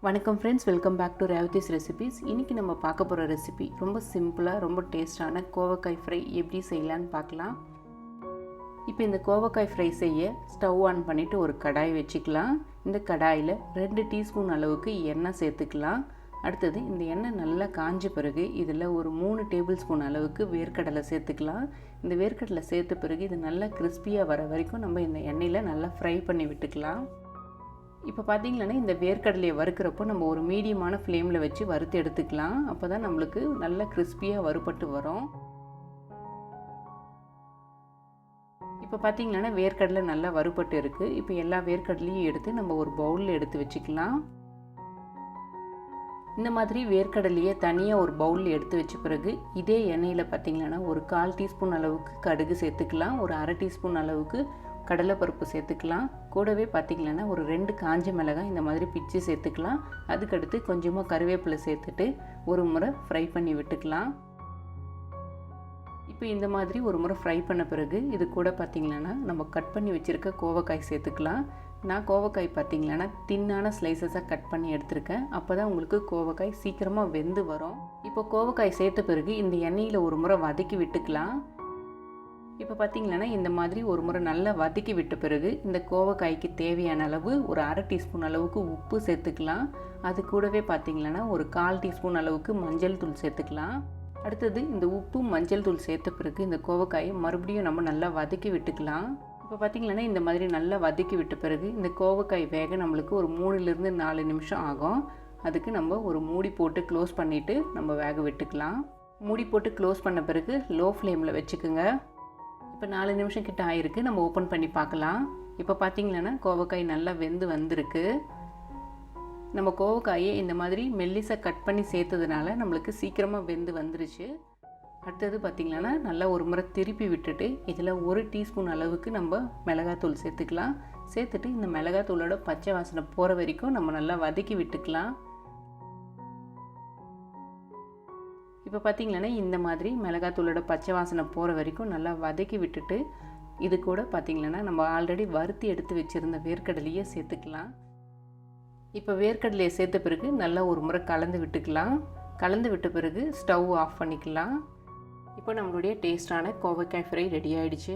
வணக்கம் friends, welcome back to Revathi's recipes. இன்றைக்கி நம்ம பார்க்க போகிற ரெசிபி ரொம்ப சிம்பிளாக ரொம்ப டேஸ்டான கோவக்காய் ஃப்ரை எப்படி செய்யலான்னு பார்க்கலாம். இப்போ இந்த கோவக்காய் ஃப்ரை செய்ய ஸ்டவ் ஆன் பண்ணிவிட்டு ஒரு கடாய் வச்சுக்கலாம். இந்த கடாயில் 2 டீஸ்பூன் அளவுக்கு எண்ணெய் சேர்த்துக்கலாம். அடுத்தது இந்த எண்ணெய் நல்லா காஞ்ச பிறகு இதில் ஒரு 3 டேபிள் ஸ்பூன் அளவுக்கு வேர்க்கடலை சேர்த்துக்கலாம். இந்த வேர்க்கடலை சேர்த்த பிறகு இது நல்லா கிறிஸ்பியாக வர வரைக்கும் நம்ம இந்த எண்ணெயில் நல்லா ஃப்ரை பண்ணி விட்டுக்கலாம். இப்போ பார்த்திங்கன்னா இந்த வேர்க்கடலையை வறுக்கிறப்போ நம்ம ஒரு மீடியமான ஃப்ளேமில் வச்சு வறுத்து எடுத்துக்கலாம். அப்போ தான் நம்மளுக்கு நல்ல கிறிஸ்பியாக வறுபட்டு வரும். இப்போ பார்த்திங்கன்னா வேர்க்கடலை நல்லா வறுபட்டு இருக்குது. இப்போ எல்லா வேர்க்கடலையும் எடுத்து நம்ம ஒரு பவுலில் எடுத்து வச்சுக்கலாம். இந்த மாதிரி வேர்க்கடலையை தனியாக ஒரு பவுலில் எடுத்து வச்ச பிறகு இதே எண்ணெயில் பார்த்திங்கன்னா ஒரு 1/4 டீஸ்பூன் அளவுக்கு கடுகு சேர்த்துக்கலாம். ஒரு 1/2 டீஸ்பூன் அளவுக்கு கடலைப்பருப்பு சேர்த்துக்கலாம். கூடவே பார்த்திங்கன்னா ஒரு 2 காஞ்ச மிளகாய் இந்த மாதிரி பிச்சு சேர்த்துக்கலாம். அதுக்கடுத்து கொஞ்சமாக கருவேப்பிலை சேர்த்துட்டு ஒரு முறை ஃப்ரை பண்ணி விட்டுக்கலாம். இப்போ இந்த மாதிரி ஒரு முறை ஃப்ரை பண்ண பிறகு இது கூட பார்த்திங்கன்னா நம்ம கட் பண்ணி வச்சுருக்க கோவக்காய் சேர்த்துக்கலாம். நான் கோவக்காய் பார்த்திங்கன்னா தின்னான ஸ்லைசஸாக கட் பண்ணி எடுத்திருக்கேன். அப்போ தான் உங்களுக்கு கோவக்காய் சீக்கிரமாக வெந்து வரும். இப்போ கோவக்காய் சேர்த்த பிறகு இந்த எண்ணெயில் ஒரு முறை வதக்கி விட்டுக்கலாம். இப்போ பார்த்திங்கன்னா இந்த மாதிரி ஒரு முறை நல்லா வதக்கி விட்ட பிறகு இந்த கோவக்காய்க்கு தேவையான அளவு ஒரு 1/2 டீஸ்பூன் அளவுக்கு உப்பு சேர்த்துக்கலாம். அது கூடவே பார்த்திங்கன்னா ஒரு 1/4 டீஸ்பூன் அளவுக்கு மஞ்சள் தூள் சேர்த்துக்கலாம். அடுத்தது இந்த உப்பு மஞ்சள் தூள் சேர்த்த பிறகு இந்த கோவக்காயை மறுபடியும் நம்ம நல்லா வதக்கி விட்டுக்கலாம். இப்போ பார்த்திங்கன்னா இந்த மாதிரி நல்லா வதக்கி விட்ட பிறகு இந்த கோவக்காய் வேக நம்மளுக்கு ஒரு 3லிருந்து 4 நிமிஷம் ஆகும். அதுக்கு நம்ம ஒரு மூடி போட்டு க்ளோஸ் பண்ணிவிட்டு நம்ம வேக விட்டுக்கலாம். மூடி போட்டு க்ளோஸ் பண்ண பிறகு லோ ஃப்ளேமில் வச்சுக்கோங்க. இப்போ 4 நிமிஷம் கிட்ட ஆயிருக்கு. நம்ம ஓப்பன் பண்ணி பார்க்கலாம். இப்போ பார்த்திங்கன்னா கோவக்காய் நல்லா வெந்து வந்திருக்கு. நம்ம கோவக்காயை இந்த மாதிரி மெல்லிசாக கட் பண்ணி சேர்த்ததுனால நம்மளுக்கு சீக்கிரமாக வெந்து வந்துருச்சு. அடுத்தது பார்த்திங்கன்னா நல்லா ஒரு முறை திருப்பி விட்டுட்டு இதில் 1 டீஸ்பூன் அளவுக்கு நம்ம மிளகாத்தூள் சேர்த்துக்கலாம். சேர்த்துட்டு இந்த மிளகாத்தூளோட பச்சை வாசனை போகிற வரைக்கும் நம்ம நல்லா வதக்கி விட்டுக்கலாம். இப்போ பார்த்திங்கன்னா இந்த மாதிரி மிளகாத்தூளோட பச்சை வாசனை போகிற வரைக்கும் நல்லா வதக்கி விட்டுட்டு இது கூட பார்த்திங்கன்னா நம்ம ஆல்ரெடி வறுத்து எடுத்து வச்சுருந்த வேர்க்கடலையை சேர்த்துக்கலாம். இப்போ வேர்க்கடலையை சேர்த்த பிறகு நல்லா ஒரு முறை கலந்து விட்டுக்கலாம். கலந்து விட்ட பிறகு ஸ்டவ் ஆஃப் பண்ணிக்கலாம். இப்போ நம்மளுடைய டேஸ்டான கோவக்காய் ஃப்ரை ரெடி ஆகிடுச்சு.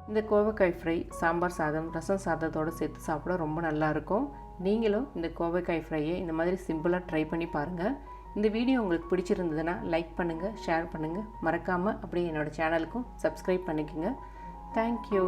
இந்த கோவக்காய் ஃப்ரை சாம்பார் சாதம், ரசம் சாதத்தோடு சேர்த்து சாப்பிட ரொம்ப நல்லாயிருக்கும். நீங்களும் இந்த கோவக்காய் ஃப்ரையை இந்த மாதிரி சிம்பிளாக ட்ரை பண்ணி பாருங்கள். இந்த வீடியோ உங்களுக்கு பிடிச்சிருந்ததுன்னா லைக் பண்ணுங்கள், ஷேர் பண்ணுங்கள். மறக்காமல் அப்படியே என்னோடய சேனலுக்கும் சப்ஸ்கிரைப் பண்ணிக்கோங்க. தேங்க்யூ.